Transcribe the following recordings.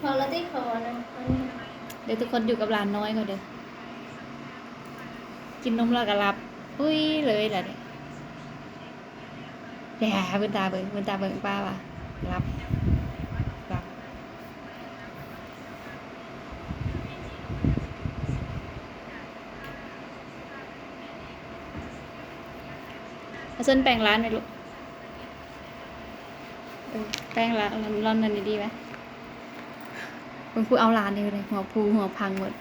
พอแล้วที่คอนะเดี๋ยวทุกคนอยู่กับหลานน้อยเขาเด้อกินนมแล้วก็หลับอุ้ยเลยแหละเนี่ยแย่เบิ่นตาเบิ่งเบิ่นตาเบิ่งป้าว่ะหลับหลับเอาเส้นแปลงร้านไหมลูกแป้งร้านร้อนนั่นดีไหมคุณครูเอาร้านเดียวเลยหัวพูหัวพังหมด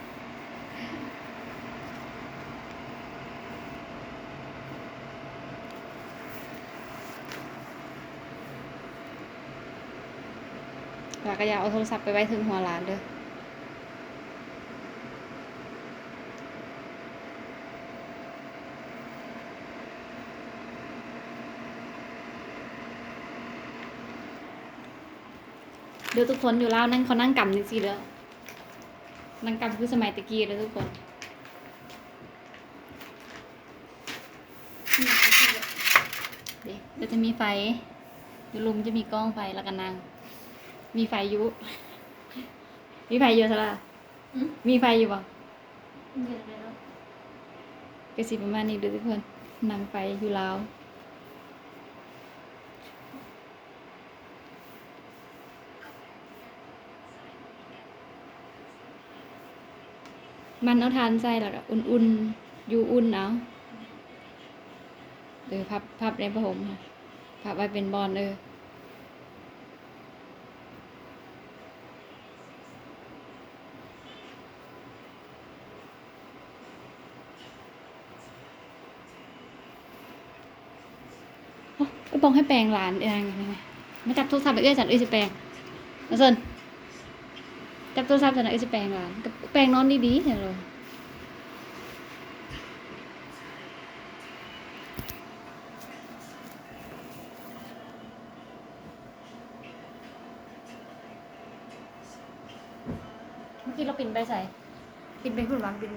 แล้วก็อย่าเอาโทรศัพท์ไปไว้ถึงหัวร้านเด้อเดี๋ยวทุกคนอยู่แล้วนั่งเขานั่งกำจริงๆแล้วนั่งกำคือสมัยตะกี้เลยทุกคนเดี๋ยวจะมีไฟอยู่ลุมจะมีกล้องไฟแล้วก็นั่งมีไฟยุมีไฟอยู่ซะละมีไฟอยู่ป่ะกระสิบประมาณนี้เด้อทุกคนนั่งไฟอยู่แล้วมันเอาทานใส่แล้วก็อุ่นๆอยู่อุ่นเอาพับในผ้าห่มค่ะพับไว้เป็นบอลก็บอกให้แปลงหลานเองไม่จับโทรศัพท์ไปจัดจะแปลงมาเซินจับโทรศัพท์จัดจะแปลงหลานแปลงนอนดีๆเห็นเลยเมื่อกี้เราปิ่นไปใส่ปิ่นไปหุ่นหวังปิ่น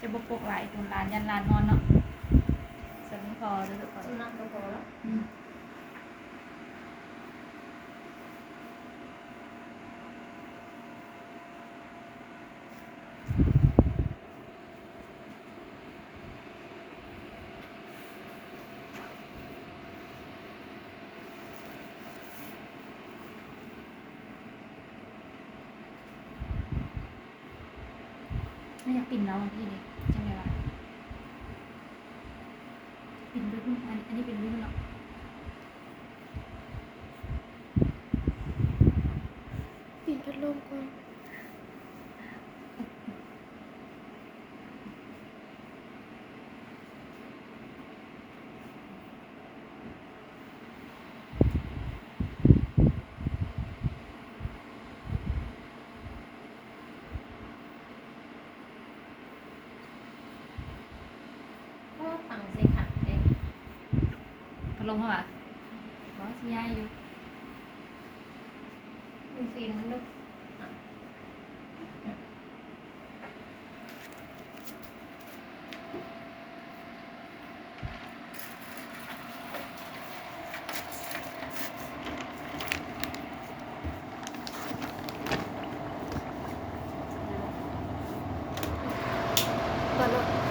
จะบกปกหลายตุนลานยันลานนอนเนาะสำนึกพอเลยทุกคนนั่งก็พอแล้วไม่อยากปิ่นแล้วพี่เลยใช่ไหมวะปิ่นด้วยพุ่งอันนี้เป็นรุ่นเนาะปิดพัดลมก่อนก็ฟังสิค่ะเด็กพัดลมเข้ามาบอสยายอยู่ดูฟิล์มมันดูก่อนเนาะ